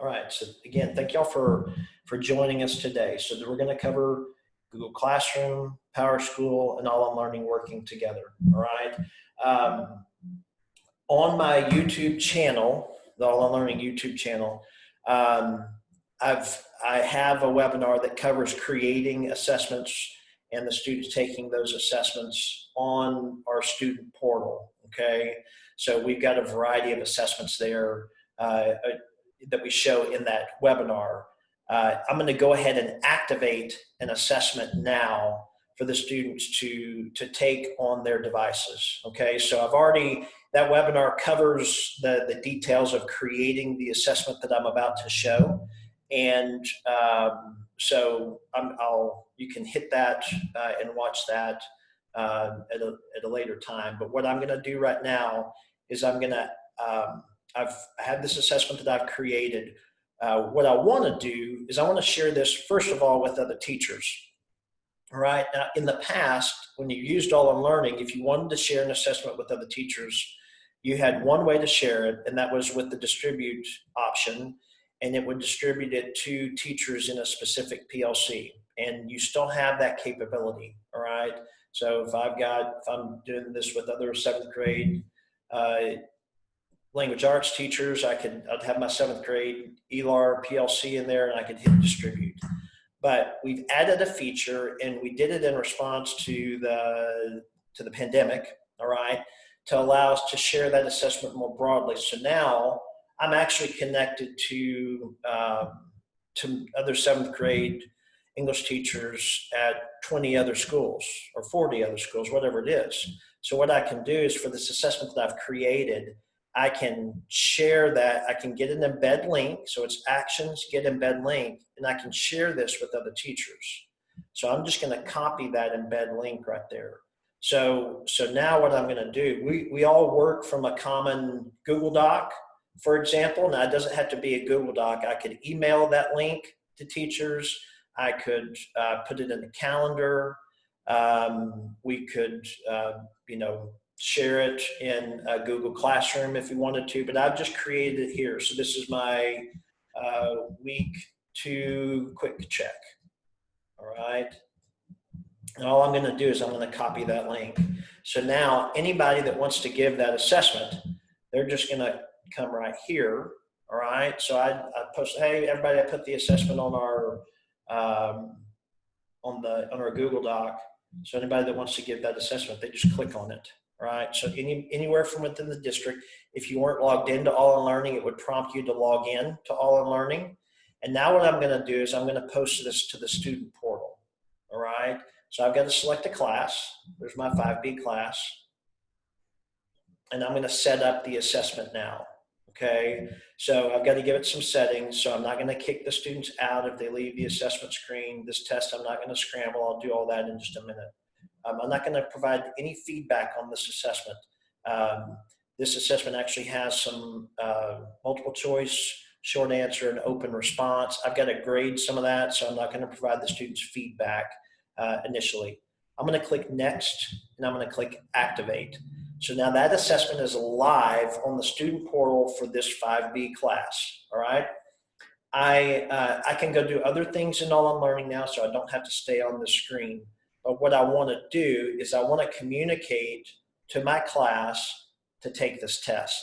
right. So again, thank y'all for joining us today. So we're going to cover Google Classroom, PowerSchool, and All in Learning working together. All right. On my YouTube channel, the All in Learning YouTube channel, I have a webinar that covers creating assessments and the students taking those assessments on our student portal. Okay, so we've got a variety of assessments there that we show in that webinar. I'm going to go ahead and activate an assessment now for the students to take on their devices. Okay, so that webinar covers the details of creating the assessment that I'm about to show. And so you can hit that and watch that at a later time. But what I'm going to do right now is I have this assessment that I've created. What I want to do is I want to share this, first of all, with other teachers. All right. Now, in the past, when you used All in Learning, if you wanted to share an assessment with other teachers, you had one way to share it, and that was with the distribute option, and it would distribute it to teachers in a specific PLC. And you still have that capability. All right. So if I'm doing this with other 7th grade language arts teachers, I'd have my 7th grade ELAR PLC in there, and I could hit distribute. But we've added a feature, and we did it in response to the pandemic, all right, to allow us to share that assessment more broadly. So now I'm actually connected to other 7th grade English teachers at 20 other schools or 40 other schools, whatever it is. So what I can do is, for this assessment that I've created, I can share that. I can get an embed link. So it's actions, get embed link, and I can share this with other teachers. So I'm just going to copy that embed link right there. So now what I'm going to do, we all work from a common Google Doc, for example. Now, it doesn't have to be a Google Doc. I could email that link to teachers. I could put it in the calendar. We could, share it in Google Classroom if you wanted to, but I've just created it here. So this is my week 2 quick check. All right. And all I'm going to do is I'm going to copy that link. So now anybody that wants to give that assessment, they're just going to come right here. All right. So I post, hey, everybody, I put the assessment on our Google Doc. So anybody that wants to give that assessment, they just click on it. All right. So anywhere from within the district, if you weren't logged into All in Learning, it would prompt you to log in to All in Learning. And now what I'm going to do is I'm going to post this to the student portal. All right. So I've got to select a class. There's my 5B class. And I'm going to set up the assessment now. Okay. So I've got to give it some settings. So I'm not going to kick the students out if they leave the assessment screen. This test, I'm not going to scramble. I'll do all that in just a minute. I'm not going to provide any feedback on this assessment. This assessment actually has some multiple choice, short answer, and open response. I've got to grade some of that, so I'm not going to provide the students feedback initially. I'm going to click Next, and I'm going to click Activate. So now that assessment is live on the student portal for this 5B class, all right? I can go do other things in All in Learning now, so I don't have to stay on the screen. But what I want to do is I want to communicate to my class to take this test.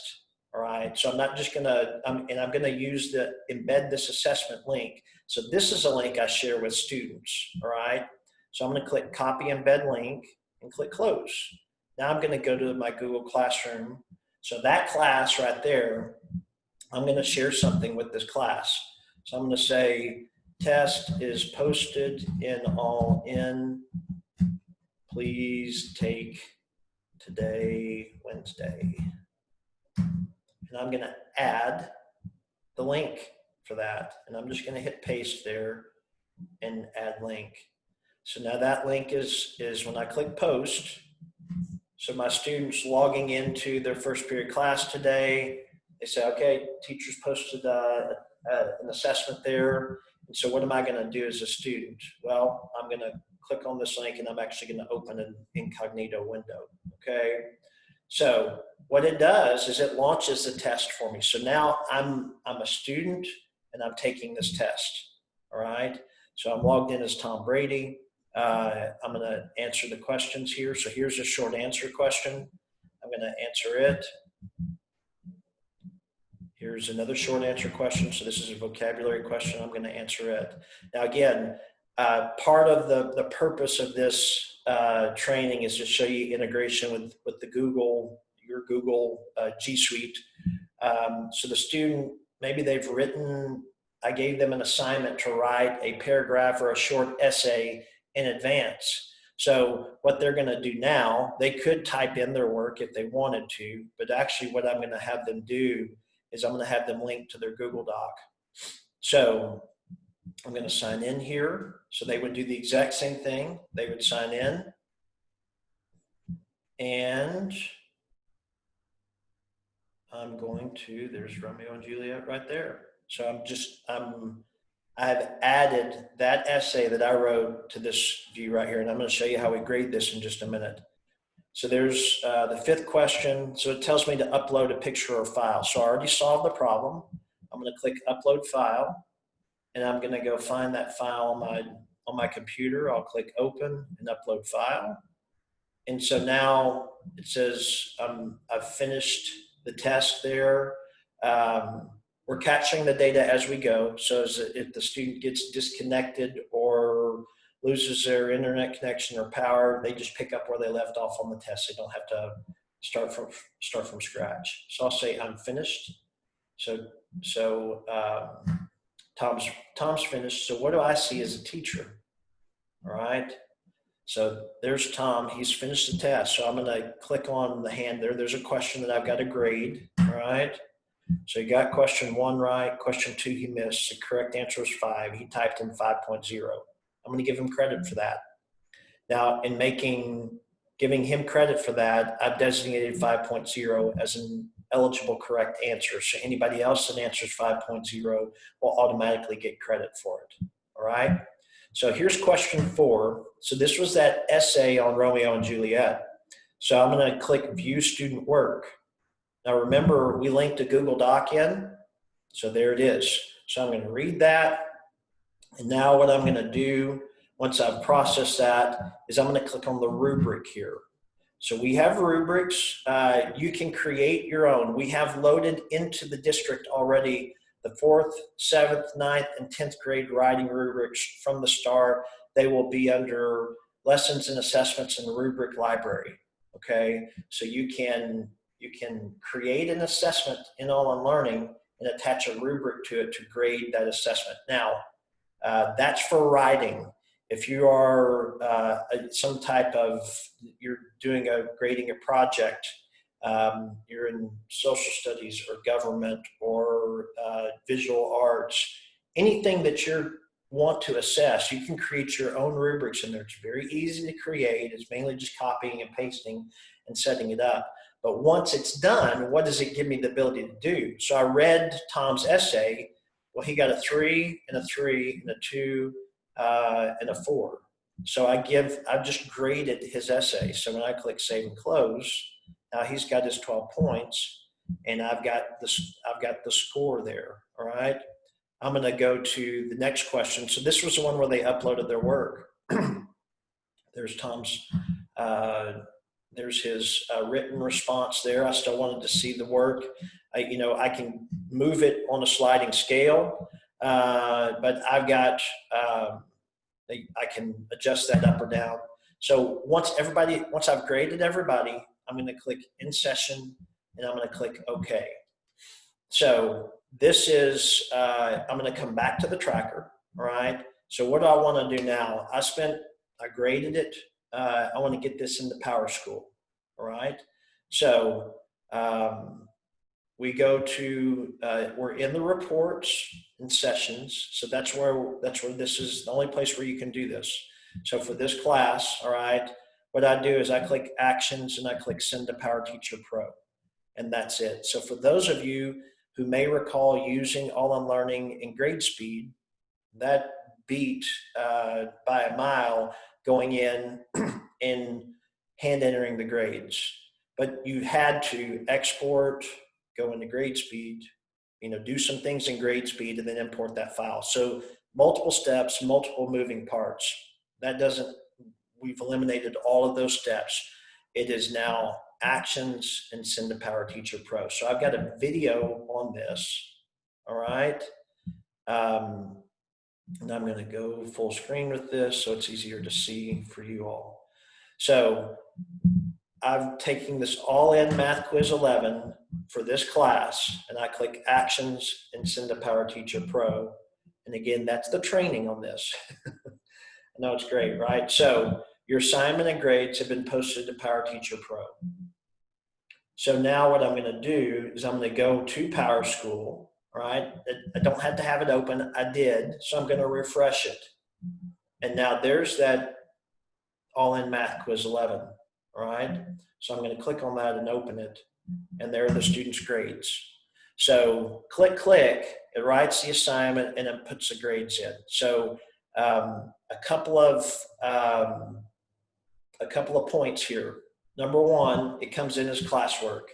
All right. So I'm not just going to, I'm going to embed this assessment link. So this is a link I share with students. All right. So I'm going to click copy embed link and click close. Now I'm going to go to my Google Classroom. So that class right there, I'm going to share something with this class. So I'm going to say, test is posted in All In. Please take today, Wednesday. And I'm going to add the link for that. And I'm just going to hit paste there and add link. So now that link is when I click post. So my students logging into their first period class today, they say, okay, teachers posted an assessment there. And so what am I going to do as a student? Well, I'm going to click on this link, and I'm actually going to open an incognito window. Okay. So what it does is it launches the test for me. So now I'm a student, and I'm taking this test. All right. So I'm logged in as Tom Brady. I'm going to answer the questions here. So here's a short answer question. I'm going to answer it. Here's another short answer question. So this is a vocabulary question. I'm going to answer it. Now, again, part of the purpose of this training is to show you integration with the your Google G Suite. So the student, maybe they've written, I gave them an assignment to write a paragraph or a short essay in advance. So what they're going to do now, they could type in their work if they wanted to, but actually what I'm going to have them do is I'm going to have them link to their Google Doc. So I'm going to sign in here. So they would do the exact same thing. They would sign in, and I'm going to, there's Romeo and Juliet right there. So I've added that essay that I wrote to this view right here, and I'm going to show you how we grade this in just a minute. So there's the fifth question. So it tells me to upload a picture or file. So I already solved the problem. I'm going to click upload file, and I'm going to go find that file on my computer. I'll click open and upload file. And so now it says I've finished the test there. We're capturing the data as we go. So if the student gets disconnected or loses their internet connection or power, they just pick up where they left off on the test. They don't have to start from scratch. So I'll say I'm finished. So Tom's finished. So what do I see as a teacher? All right. So there's Tom. He's finished the test. So I'm going to click on the hand there. There's a question that I've got to grade. All right. So he got question 1 right. Question 2 he missed. The correct answer was 5. He typed in 5.0. I'm going to give him credit for that. Now, in giving him credit for that, I've designated 5.0 as an eligible correct answer. So anybody else that answers 5.0 will automatically get credit for it. All right. So here's question 4. So this was that essay on Romeo and Juliet. So I'm going to click View Student Work. Now remember, we linked a Google Doc in. So there it is. So I'm going to read that. And now what I'm going to do, once I've processed that, is I'm going to click on the rubric here. So we have rubrics. You can create your own. We have loaded into the district already the 4th, 7th, 9th, and 10th grade writing rubrics from the start. They will be under lessons and assessments in the rubric library. Okay, so you can create an assessment in All-in Learning and attach a rubric to it to grade that assessment. Now, that's for writing. If you are some type of, you're grading a project, you're in social studies or government or visual arts, anything that you want to assess, you can create your own rubrics in there. It's very easy to create. It's mainly just copying and pasting and setting it up. But once it's done, what does it give me the ability to do? So I read Tom's essay. Well, he got a 3 and a 3 and a 2 and a 4. So I've just graded his essay. So when I click save and close, now he's got his 12 points, and I've got the score there. All right. I'm going to go to the next question. So this was the one where they uploaded their work. There's Tom's. There's his written response there. I still wanted to see the work. I can move it on a sliding scale, but I've got, I can adjust that up or down. So once I've graded everybody, I'm going to click in session, and I'm going to click OK. So this is, I'm going to come back to the tracker. All right. So what do I want to do now? I graded it. I want to get this into PowerSchool. All right. So we go to, we're in the reports and sessions. So that's where this is the only place where you can do this. So for this class, all right, what I do is I click actions and I click send to PowerTeacher Pro, and that's it. So for those of you who may recall using All-in Learning and GradeSpeed, that beat by a mile going in and hand entering the grades. But you had to export, go into GradeSpeed, do some things in grade speed and then import that file. So multiple steps, multiple moving parts. We've eliminated all of those steps. It is now actions and send to Power Teacher Pro. So I've got a video on this, all right? And I'm going to go full screen with this so it's easier to see for you all. So I'm taking this all-in Math Quiz 11 for this class, and I click Actions and send to Power Teacher Pro. And again, that's the training on this. I know it's great, right? So your assignment and grades have been posted to Power Teacher Pro. So now what I'm going to do is I'm going to go to PowerSchool, right? I don't have to have it open. I did, so I'm going to refresh it. And now there's that all-in Math Quiz 11, all right? So I'm going to click on that and open it, and there are the students' grades. So click, it writes the assignment, and it puts the grades in. So a couple of points here. Number one, it comes in as classwork.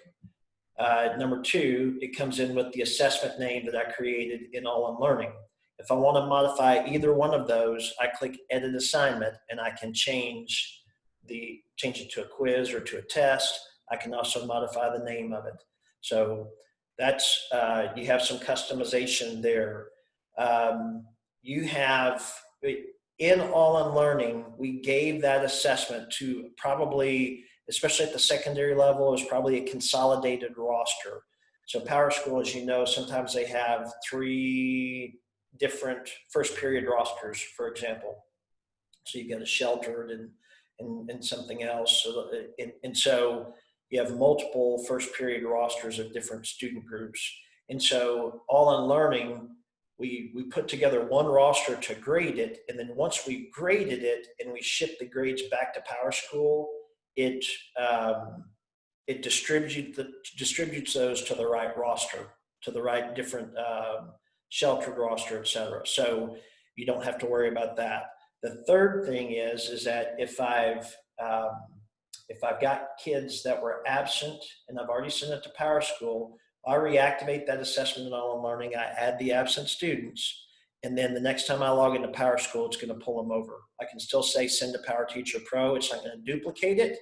Number two, it comes in with the assessment name that I created in All in Learning. If I want to modify either one of those, I click Edit Assignment, and I can change it to a quiz or to a test. I can also modify the name of it. So that's you have some customization there. You have in All in Learning, we gave that assessment to probably, especially at the secondary level, is probably a consolidated roster. So PowerSchool, as you know, sometimes they have 3 different first period rosters, for example. So you've got a sheltered and something else. So you have multiple first period rosters of different student groups. And so All in Learning, we put together one roster to grade it. And then once we graded it and we shipped the grades back to PowerSchool, it distributes those to the right roster, to the right different sheltered roster, et cetera. So you don't have to worry about that. The third thing is that if I've got kids that were absent and I've already sent it to PowerSchool, I reactivate that assessment in All in Learning. I add the absent students, and then the next time I log into PowerSchool, it's going to pull them over. I can still say send to Power Teacher Pro. It's not going to duplicate it.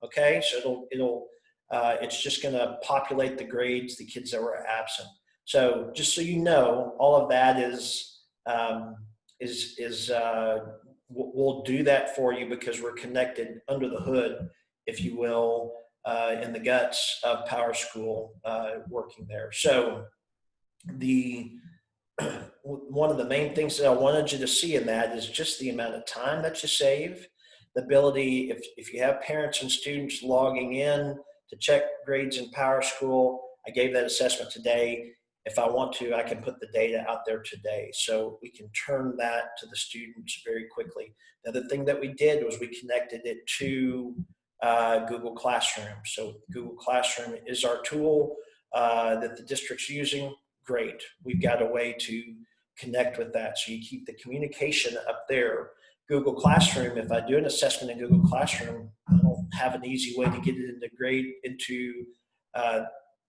Okay, so it's just going to populate the grades, the kids that were absent. So just so you know, all of that we'll do that for you because we're connected under the hood, if you will, in the guts of PowerSchool working there. So one of the main things that I wanted you to see in that is just the amount of time that you save, the ability, if you have parents and students logging in to check grades in PowerSchool, I gave that assessment today. If I want to, I can put the data out there today. So we can turn that to the students very quickly. The other thing that we did was we connected it to Google Classroom. So Google Classroom is our tool that the district's using. Great. We've got a way to connect with that. So you keep the communication up there. Google Classroom, if I do an assessment in Google Classroom, I don't have an easy way to get it into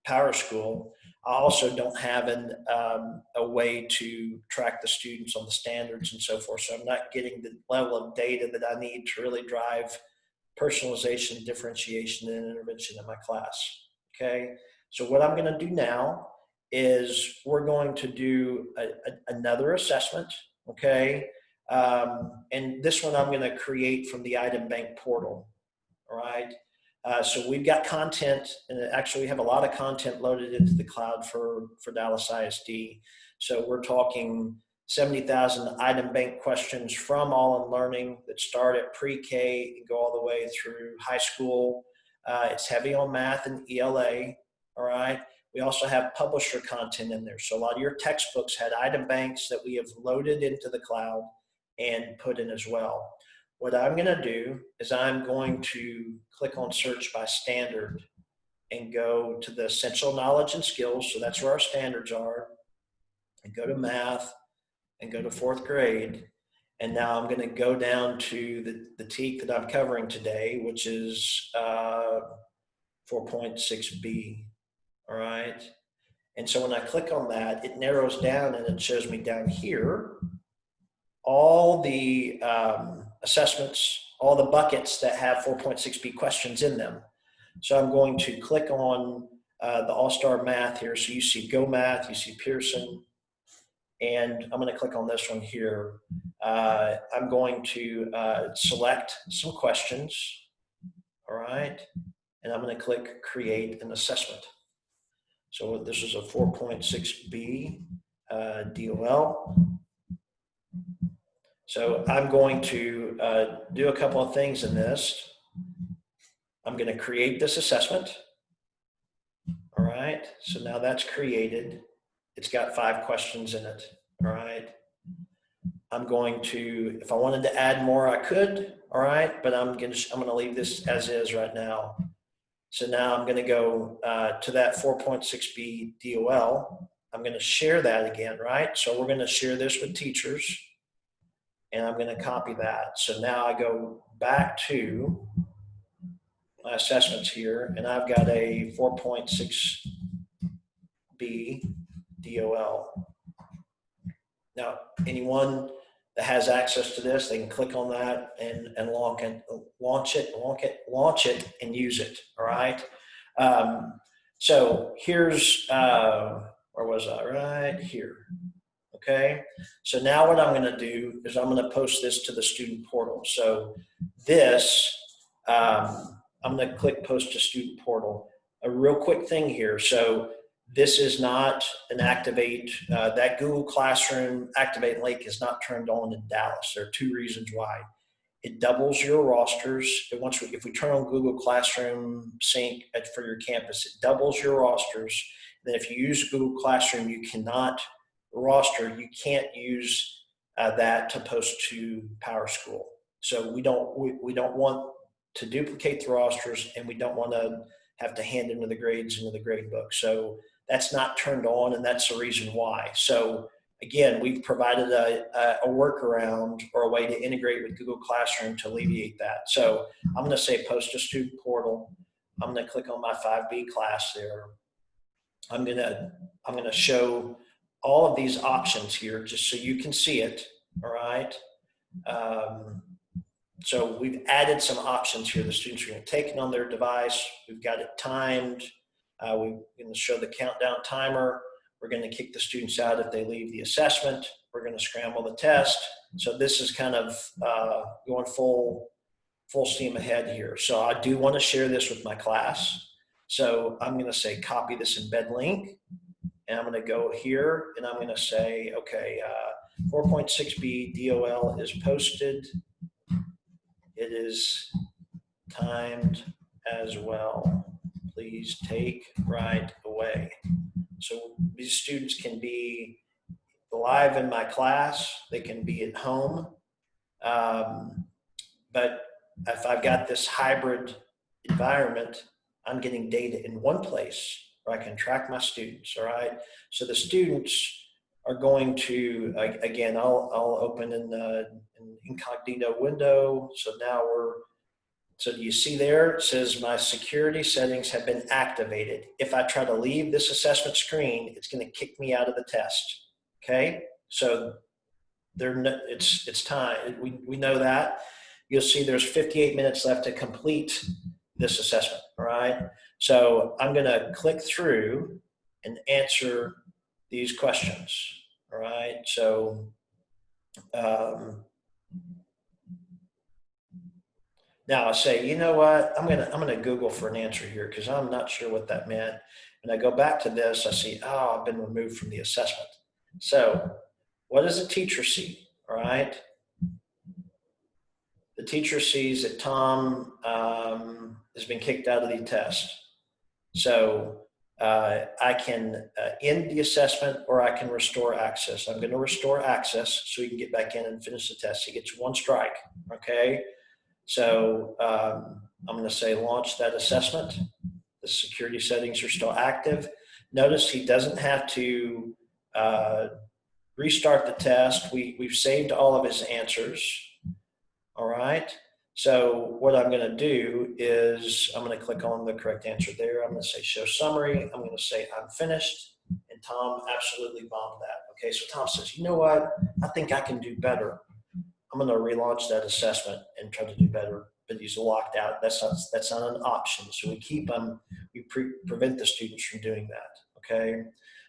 PowerSchool. I also don't have a way to track the students on the standards and so forth. So I'm not getting the level of data that I need to really drive personalization, differentiation, and intervention in my class. Okay. So what I'm going to do now is we're going to do another assessment. Okay. And this one I'm going to create from the item bank portal. All right. So we've got content, and actually we have a lot of content loaded into the cloud for Dallas ISD. So we're talking 70,000 item bank questions from All in Learning that start at pre-K and go all the way through high school. It's heavy on math and ELA. All right. We also have publisher content in there. So a lot of your textbooks had item banks that we have loaded into the cloud and put in as well. What I'm going to do is I'm going to click on search by standard and go to the essential knowledge and skills. So that's where our standards are, and go to math and go to 4th grade. And now I'm going to go down to the TEK that I'm covering today, which is 4.6B. All right. And so when I click on that, it narrows down and it shows me down here all the assessments, all the buckets that have 4.6B questions in them. So I'm going to click on the All-Star Math here. So you see Go Math, you see Pearson, and I'm going to click on this one here. I'm going to select some questions, all right, and I'm going to click Create an Assessment. So this is a 4.6B DOL. So I'm going to do a couple of things in this. I'm going to create this assessment. All right, so now that's created. It's got 5 questions in it. All right. I'm going to, if I wanted to add more, I could. All right, but I'm going to leave this as is right now. So now I'm going to go to that 4.6B DOL. I'm going to share that again, right? So we're going to share this with teachers, and I'm going to copy that. So now I go back to my assessments here, and I've got a 4.6B DOL. Now, anyone that has access to this, they can click on that and launch it and use it, all right? So here's, where was I? Right here, okay? So now what I'm gonna do is I'm gonna post this to the student portal. So this, I'm gonna click Post to Student Portal. A real quick thing here. So this is not an Activate, that Google Classroom Activate link is not turned on in Dallas. There are 2 reasons why. It doubles your rosters. If we turn on Google Classroom Sync for your campus, it doubles your rosters. Then if you use Google Classroom, you cannot you can't use that to post to PowerSchool. So we don't want to duplicate the rosters, and we don't want to have to hand into the grades into the grade book. So that's not turned on, and that's the reason why. So again, we've provided a workaround or a way to integrate with Google Classroom to alleviate that. So I'm going to say Post to Student Portal. I'm going to click on my 5B class there. I'm going to show all of these options here just so you can see it. All right. So we've added some options here. The students are going to take it on their device. We've got it timed. We're going to show the countdown timer. We're going to kick the students out if they leave the assessment. We're going to scramble the test. So this is kind of going full steam ahead here. So I do want to share this with my class. So I'm going to say copy this embed link. And I'm going to go here and I'm going to say, okay, 4.6B DOL is posted. It is timed as well. Please take right away. So these students can be live in my class. They can be at home. But if I've got this hybrid environment, I'm getting data in one place where I can track my students, all right? So the students are going to, again, I'll open in an incognito window. So now so you see there, it says my security settings have been activated. If I try to leave this assessment screen, it's going to kick me out of the test, okay? So it's time, we know that. You'll see there's 58 minutes left to complete this assessment, all right? So I'm going to click through and answer these questions, all right? So now I say, you know what? I'm gonna Google for an answer here because I'm not sure what that meant. And I go back to this, I see, oh, I've been removed from the assessment. So what does the teacher see, all right? The teacher sees that Tom has been kicked out of the test. So I can end the assessment or I can restore access. I'm going to restore access so he can get back in and finish the test. He gets 1 strike, okay? So I'm going to say launch that assessment. The security settings are still active. Notice he doesn't have to restart the test. We've saved all of his answers. All right. So what I'm going to do is I'm going to click on the correct answer there. I'm going to say show summary. I'm going to say I'm finished, and Tom absolutely bombed that. Okay, so Tom says, you know what? I think I can do better. I'm going to relaunch that assessment and try to do better, but he's locked out. That's not an option. So we keep them, prevent the students from doing that. Okay.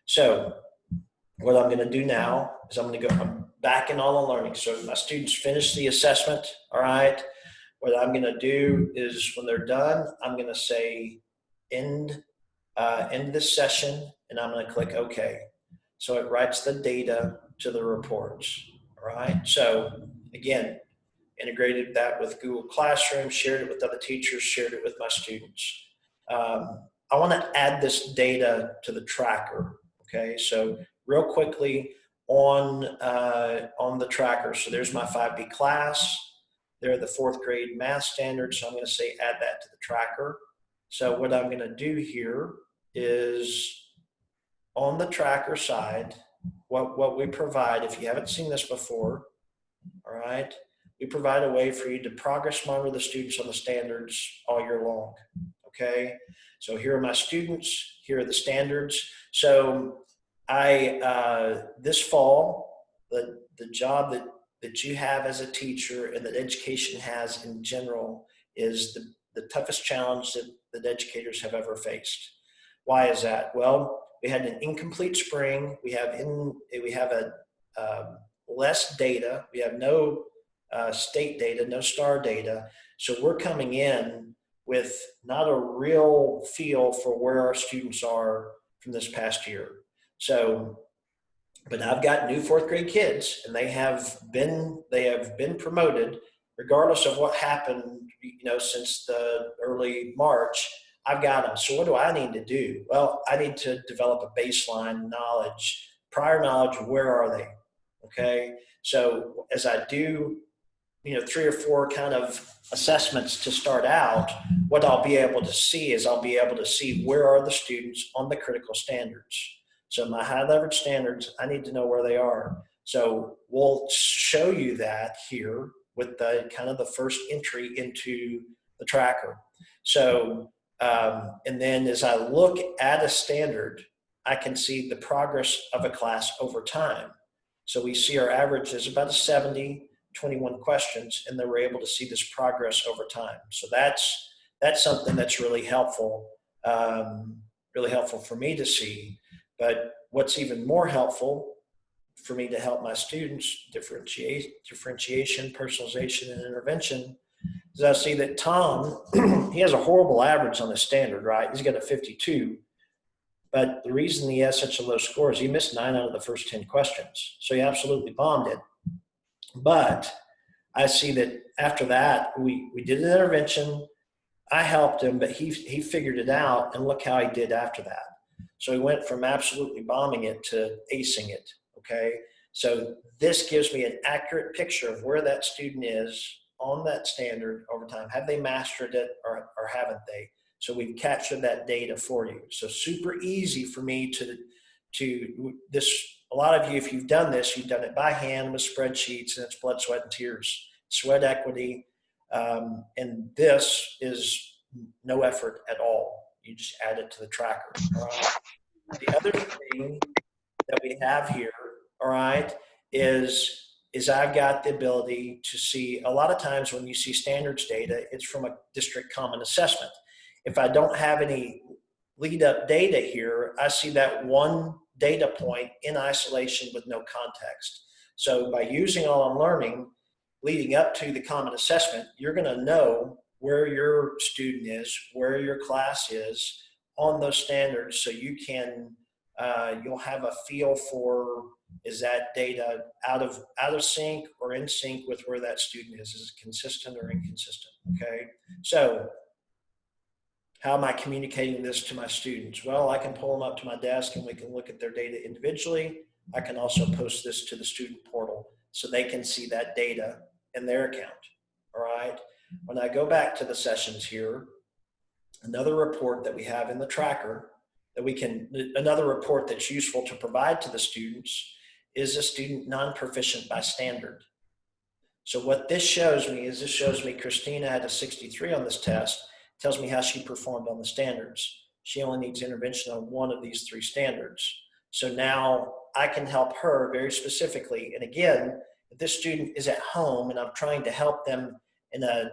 So what I'm going to do now is I'm back in all the learning. So my students finish the assessment. All right. What I'm going to do is when they're done, I'm going to say end this session, and I'm going to click OK. So it writes the data to the reports. All right. So again, integrated that with Google Classroom, shared it with other teachers, shared it with my students. I want to add this data to the tracker. Okay, so real quickly on the tracker. So there's my 5B class. They're the 4th grade math standards. So I'm going to say add that to the tracker. So what I'm going to do here is on the tracker side, what we provide, if you haven't seen this before, all right, we provide a way for you to progress monitor the students on the standards all year long. Okay, so here are my students, here are the standards. So this fall, the job that you have as a teacher and that education has in general is the toughest challenge that educators have ever faced. Why is that? Well, we had an incomplete spring. We have less data. We have no state data, no STAR data. So we're coming in with not a real feel for where our students are from this past year. So, but I've got new 4th grade kids, and they have been promoted regardless of what happened, since the early March. I've got them. So what do I need to do? Well, I need to develop a baseline knowledge, prior knowledge of where are they? Okay. So as I do, 3 or 4 kind of assessments to start out, what I'll be able to see is where are the students on the critical standards. So my high leverage standards, I need to know where they are. So we'll show you that here with the kind of the first entry into the tracker. So, and then as I look at a standard, I can see the progress of a class over time. So we see our average is about a 70, 21 questions, and then we're able to see this progress over time. So that's something that's really helpful for me to see. But what's even more helpful for me to help my students, differentiation, personalization, and intervention, is I see that Tom, he has a horrible average on the standard, right? He's got a 52. But the reason he has such a low score is he missed 9 out of the first 10 questions. So he absolutely bombed it. But I see that after that, we did an intervention. I helped him, but he figured it out, and look how he did after that. So he went from absolutely bombing it to acing it, okay? So this gives me an accurate picture of where that student is on that standard over time. Have they mastered it or haven't they? So we've captured that data for you. So super easy for me to this. A lot of you, if you've done this, you've done it by hand with spreadsheets, and it's blood, sweat, and tears, sweat equity. And this is no effort at all. You just add it to the tracker. All right. The other thing that we have here, all right, is I've got the ability to see, a lot of times when you see standards data, it's from a district common assessment. If I don't have any lead up data here, I see that one data point in isolation with no context. So by using All in Learning, leading up to the common assessment, you're going to know where your student is, where your class is on those standards, so you can you'll have a feel for, is that data out of sync or in sync with where that student is it consistent or inconsistent? Okay, so how am I communicating this to my students? Well, I can pull them up to my desk and we can look at their data individually. I can also post this to the student portal so they can see that data in their account. All right. When I go back to the sessions here, another report that we have in the tracker another report that's useful to provide to the students is a student non-proficient by standard. So what this shows me Christina had a 63 on this test, tells me how she performed on the standards. She only needs intervention on one of these 3 standards. So now I can help her very specifically. And again, if this student is at home and I'm trying to help them in a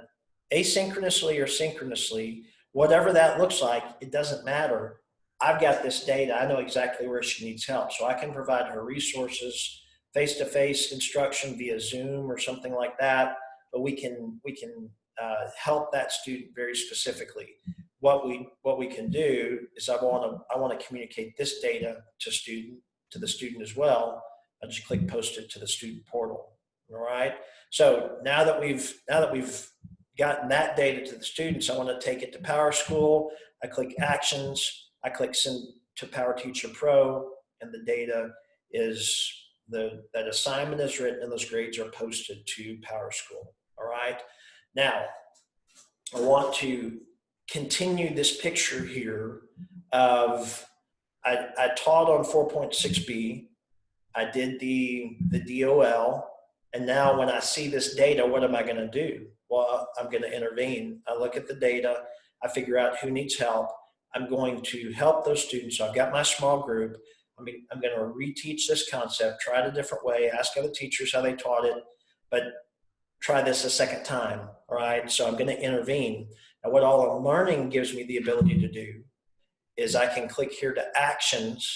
asynchronously or synchronously, whatever that looks like, it doesn't matter. I've got this data. I know exactly where she needs help. So I can provide her resources, face-to-face instruction via Zoom or something like that. But we can help that student very specifically. What we can do is I want to communicate this data to the student as well. I just click post it to the student portal. All right. So now that we've gotten that data to the students, I want to take it to PowerSchool. I click Actions. I click Send to PowerTeacher Pro, and the data is that assignment is written and those grades are posted to PowerSchool. All right. Now, I want to continue this picture here of I taught on 4.6b. I did the DOL, and now when I see this data, what am I going to do? Well, I'm going to intervene. I look at the data. I figure out who needs help. I'm going to help those students. So I've got my small group. I'm going to reteach this concept, try it a different way, ask other teachers how they taught it, but try this a second time. All right. So I'm going to intervene. And what all I'm learning gives me the ability to do is I can click here to Actions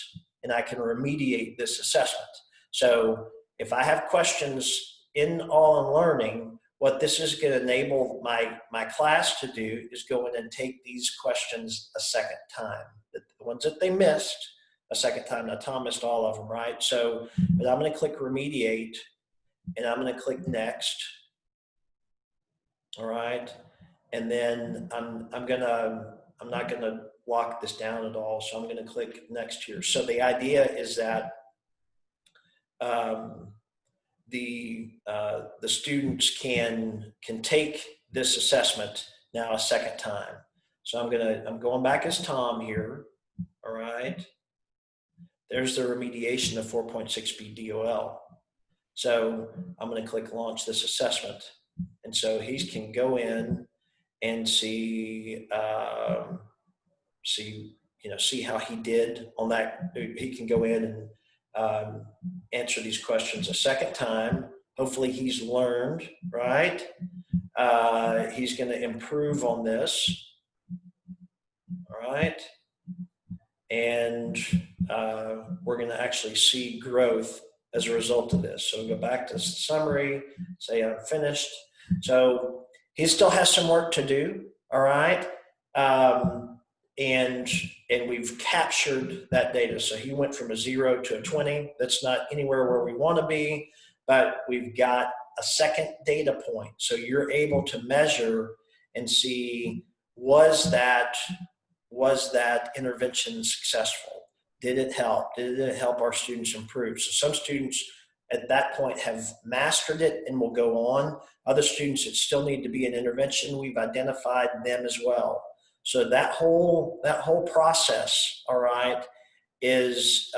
and I can remediate this assessment. So if I have questions in All in Learning, what this is going to enable my class to do is go in and take these questions a second time. The ones that they missed a second time. Now, Tom missed all of them, right? So, but I'm going to click Remediate and I'm going to click Next. All right. And then I'm not going to lock this down at all. So I'm going to click Next here. So the idea is that the students can take this assessment now a second time. So I'm going back as Tom here. All right. There's the remediation of 4.6b DOL. So I'm going to click Launch this assessment. And so he can go in and see how he did on that. He can go in and answer these questions a second time. Hopefully he's learned, right? He's going to improve on this, all right? And we're going to actually see growth as a result of this. So we'll go back to summary, say I'm finished. So he still has some work to do, all right? And we've captured that data. So he went from a 0 to a 20. That's not anywhere where we want to be, but we've got a second data point. So you're able to measure and see, was that intervention successful? Did it help? Did it help our students improve? So some students at that point have mastered it and will go on. Other students that still need to be an intervention, we've identified them as well. So that whole process, all right, is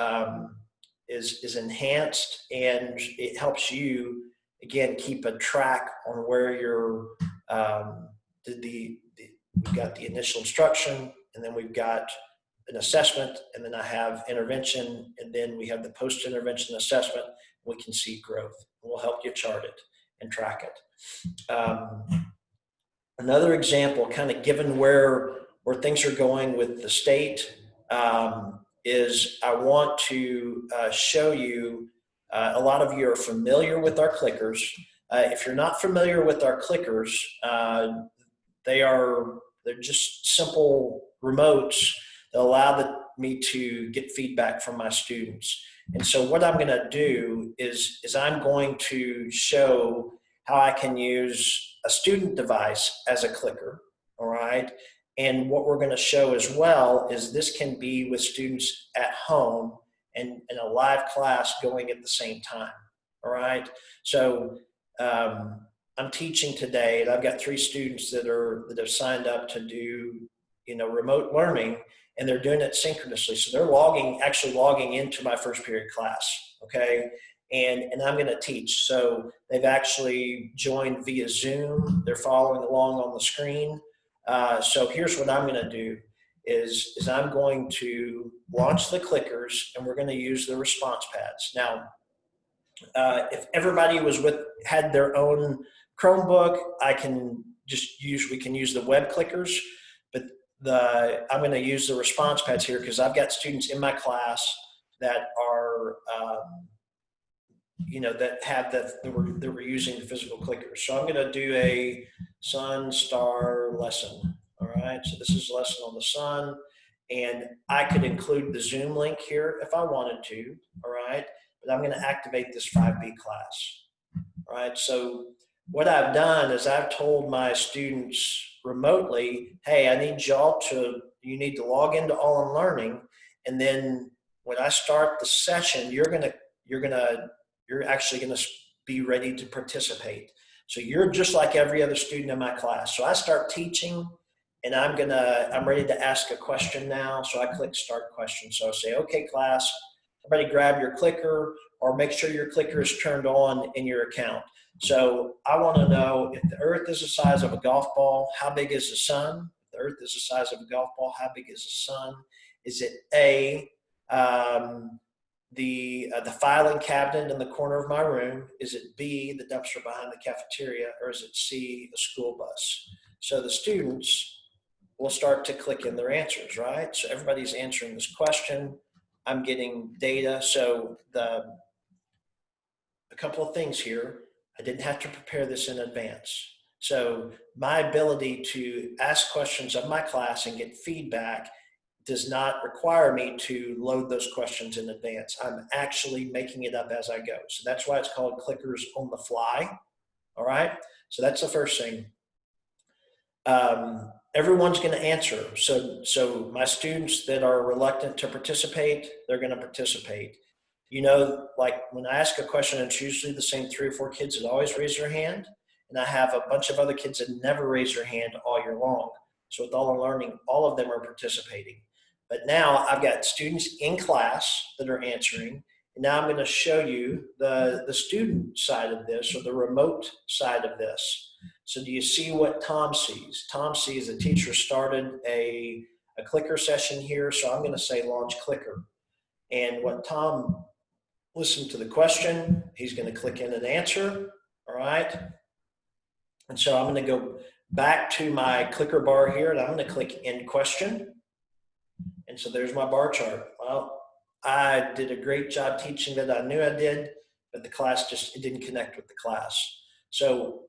enhanced, and it helps you again keep a track on where you're. We've got the initial instruction, and then we've got an assessment, and then I have intervention, and then we have the post-intervention assessment. We can see growth. We'll help you chart it and track it. Another example, kind of given where things are going with the state, is I want to show you, a lot of you are familiar with our clickers. If you're not familiar with our clickers, they're just simple remotes that allow me to get feedback from my students. And so what I'm going to do is I'm going to show how I can use a student device as a clicker, all right? And what we're going to show as well is this can be with students at home and in a live class going at the same time, all right? So I'm teaching today, and I've got 3 students that have signed up to do, remote learning, and they're doing it synchronously. So they're actually logging into my first period class, okay? And I'm going to teach. So they've actually joined via Zoom. They're following along on the screen. So here's what I'm going to do is I'm going to launch the clickers, and we're going to use the response pads. Now, if everybody had their own Chromebook, we can use the web clickers, but I'm going to use the response pads here because I've got students in my class that are, that were using the physical clickers. So I'm going to do a Sunstar lesson. All right. So this is a lesson on the sun, and I could include the Zoom link here if I wanted to. All right. But I'm going to activate this 5B class. All right. So what I've done is I've told my students remotely, hey, you need to log into All in Learning. And then when I start the session, you're actually going to be ready to participate. So you're just like every other student in my class. So I start teaching, and I'm ready to ask a question now. So I click start question. So I say, okay, class, everybody grab your clicker, or make sure your clicker is turned on in your account. So I want to know, if the earth is the size of a golf ball, how big is the sun? If the earth is the size of a golf ball, how big is the sun? Is it A, the filing cabinet in the corner of my room? Is it B, the dumpster behind the cafeteria? Or is it C, a school bus? So the students will start to click in their answers, right? So everybody's answering this question. I'm getting data. So a couple of things here. I didn't have to prepare this in advance. So my ability to ask questions of my class and get feedback does not require me to load those questions in advance. I'm actually making it up as I go. So that's why it's called clickers on the fly. All right. So that's the first thing. Everyone's going to answer. So my students that are reluctant to participate, they're going to participate. Like when I ask a question, it's usually the same 3 or 4 kids that always raise their hand. And I have a bunch of other kids that never raise their hand all year long. So with All in Learning, all of them are participating. But now I've got students in class that are answering. And now I'm going to show you the student side of this, or the remote side of this. So do you see what Tom sees? Tom sees the teacher started a clicker session here. So I'm going to say launch clicker. And what Tom listened to the question, he's going to click in and answer. All right. And so I'm going to go back to my clicker bar here, and I'm going to click end question. And so there's my bar chart. Well, I did a great job teaching that. I knew I did, but the class it didn't connect with the class. So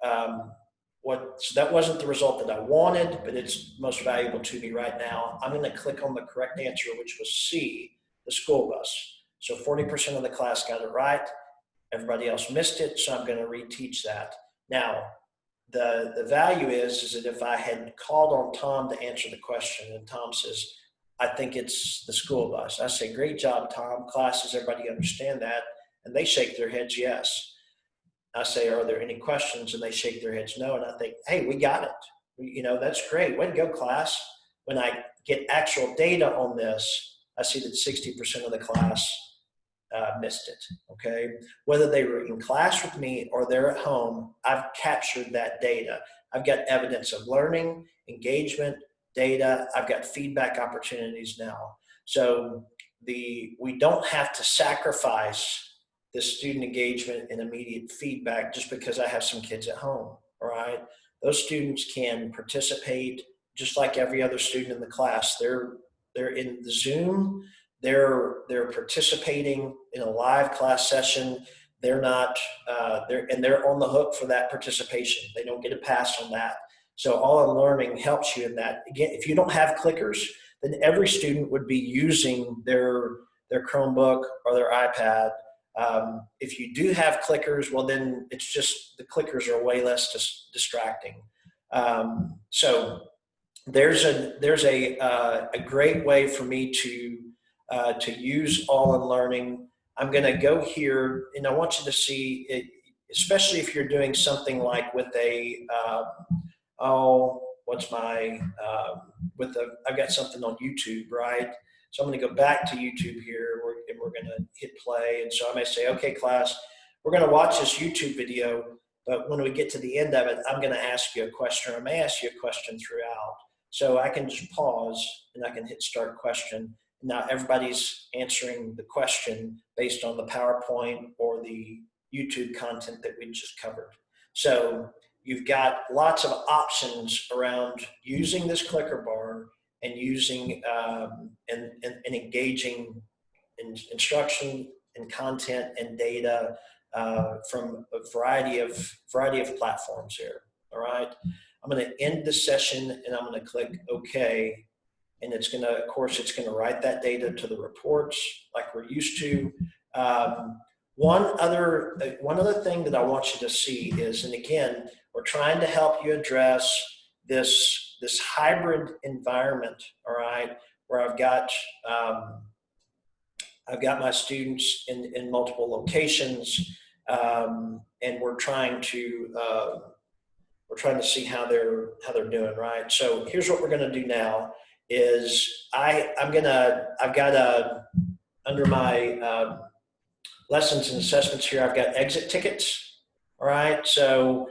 so that wasn't the result that I wanted, but it's most valuable to me right now. I'm going to click on the correct answer, which was C, the school bus. So 40% of the class got it right. Everybody else missed it, so I'm going to reteach that. Now, the value is that if I had called on Tom to answer the question, and Tom says, I think it's the school bus, I say, great job, Tom. Class, does everybody understand that? And they shake their heads yes. I say, are there any questions? And they shake their heads no. And I think, hey, we got it. That's great. Way to go, class. When I get actual data on this, I see that 60% of the class missed it, okay? Whether they were in class with me or they're at home, I've captured that data. I've got evidence of learning, engagement, data. I've got feedback opportunities now. So we don't have to sacrifice the student engagement and immediate feedback just because I have some kids at home, all right? Those students can participate just like every other student in the class. They're in the Zoom, they're participating in a live class session. They're not, they're on the hook for that participation. They don't get a pass on that. So All in Learning helps you in that. Again, if you don't have clickers, then every student would be using their Chromebook or their iPad. If you do have clickers, well, then it's just the clickers are way less distracting. So there's a great way for me to use All in Learning. I'm going to go here, and I want you to see it, especially if you're doing something like with I've got something on YouTube, right? So I'm going to go back to YouTube here, and we're going to hit play. And so I may say, okay, class, we're going to watch this YouTube video, but when we get to the end of it, I'm going to ask you a question, or I may ask you a question throughout. So I can just pause and I can hit start question. Now everybody's answering the question based on the PowerPoint or the YouTube content that we just covered. So you've got lots of options around using this clicker bar and using and engaging in instruction and content and data from a variety of platforms here. All right. I'm going to end the session and I'm going to click OK. And it's going to, of course, it's going to write that data to the reports like we're used to. One other thing that I want you to see is, and again, we're trying to help you address this hybrid environment, all right, where I've got my students in multiple locations, and we're trying to see how they're doing, right? So here's what we're going to do now is I've got under my lessons and assessments here, I've got exit tickets. All right. So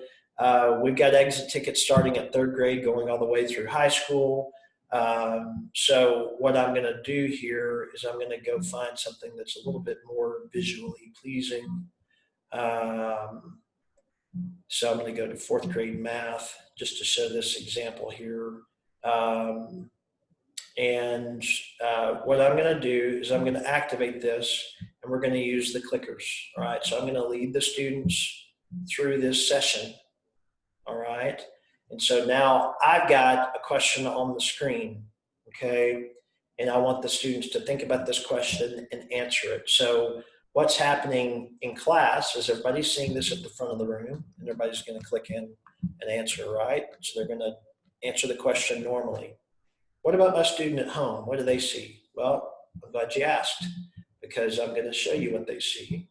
we've got exit tickets starting at 3rd grade, going all the way through high school. So what I'm going to do here is I'm going to go find something that's a little bit more visually pleasing. So I'm going to go to 4th grade math just to show this example here. What I'm going to do is I'm going to activate this and we're going to use the clickers. All right. So I'm going to lead the students through this session. All right. And so now I've got a question on the screen. Okay. And I want the students to think about this question and answer it. So what's happening in class is everybody's seeing this at the front of the room and everybody's going to click in and answer, right? So they're going to answer the question normally. What about my student at home? What do they see? Well, I'm glad you asked because I'm going to show you what they see.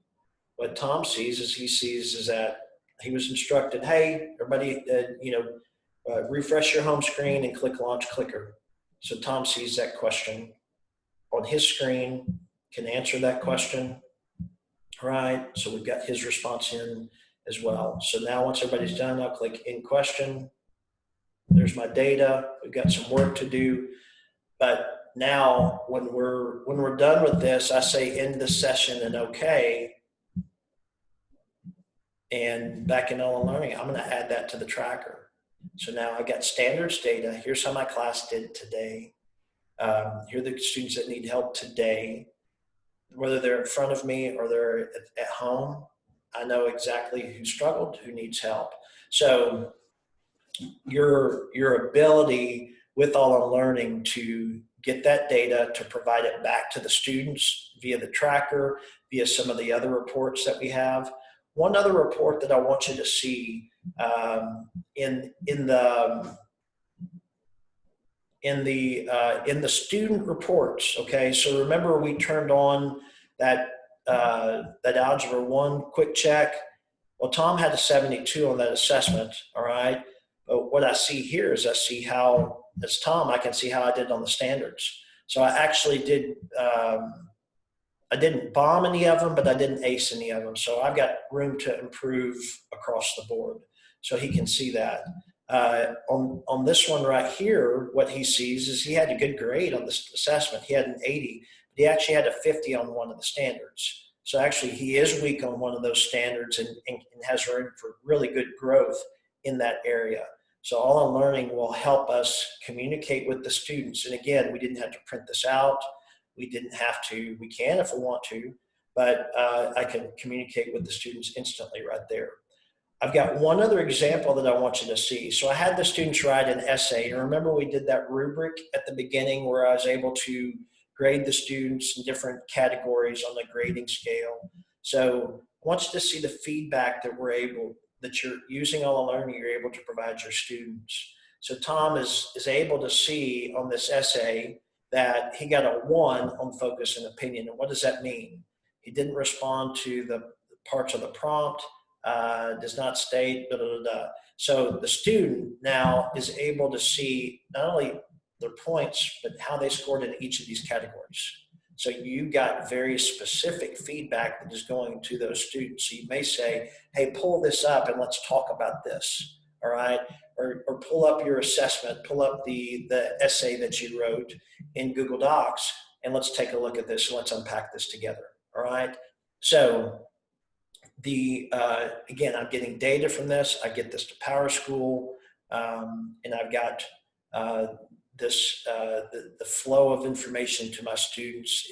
What Tom sees is that he was instructed, hey, everybody, refresh your home screen and click launch clicker. So Tom sees that question on his screen, can answer that question. Right, so we've got his response in as well. So now once everybody's done, I'll click in question. There's my data. We've got some work to do. But now when we're done with this, I say end the session and OK. And back in online learning, I'm going to add that to the tracker. So now I got standards data. Here's how my class did today. Here are the students that need help today. Whether they're in front of me or they're at home, I know exactly who struggled, who needs help. So your ability with All-in Learning to get that data, to provide it back to the students via the tracker, via some of the other reports that we have. One other report that I want you to see in the student reports. Okay, so remember we turned on that Algebra 1 quick check. Well, Tom had a 72 on that assessment. All right, but what I see here is I see how, as Tom, I can see how I did on the standards. So I actually did. I didn't bomb any of them, but I didn't ace any of them. So I've got room to improve across the board. So he can see that. On this one right here, what he sees is he had a good grade on this assessment. He had an 80, but he actually had a 50 on one of the standards. So actually he is weak on one of those standards and has room for really good growth in that area. So All-in Learning will help us communicate with the students. And again, we didn't have to print this out. We didn't have to, we can if we want to, but I can communicate with the students instantly right there. I've got one other example that I want you to see. So I had the students write an essay. And remember we did that rubric at the beginning where I was able to grade the students in different categories on the grading scale. So I want you to see the feedback that that you're using All-in Learning, you're able to provide your students. So Tom is able to see on this essay that he got a 1 on focus and opinion. And what does that mean? He didn't respond to the parts of the prompt, does not state, da, da, da, da. So the student now is able to see not only their points, but how they scored in each of these categories. So you got very specific feedback that is going to those students. So you may say, hey, pull this up and let's talk about this. all right? Or pull up your assessment, pull up the essay that you wrote in Google Docs, and let's take a look at this and let's unpack this together, all right? So again, I'm getting data from this. I get this to PowerSchool, and I've got the flow of information to my students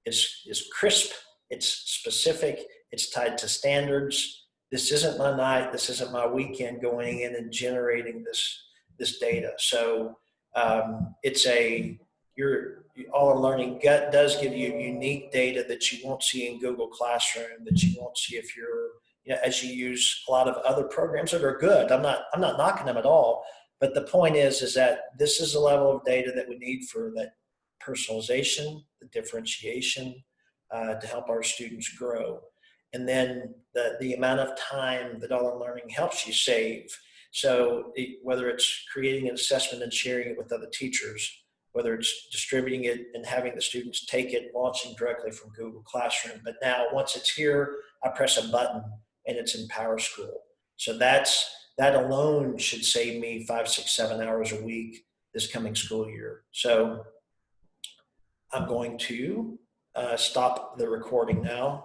is crisp. It's specific. It's tied to standards. This isn't my night. This isn't my weekend going in and generating this data. So it's your all-in learning does give you unique data that you won't see in Google Classroom, that you won't see if as you use a lot of other programs that are good. I'm not knocking them at all, but the point is that this is a level of data that we need for that personalization, the differentiation, to help our students grow. And then the amount of time that all-in learning helps you save. So whether it's creating an assessment and sharing it with other teachers, whether it's distributing it and having the students take it, launching directly from Google Classroom. But now once it's here, I press a button and it's in PowerSchool. So that alone should save me 5, 6, 7 hours a week this coming school year. So I'm going to stop the recording now.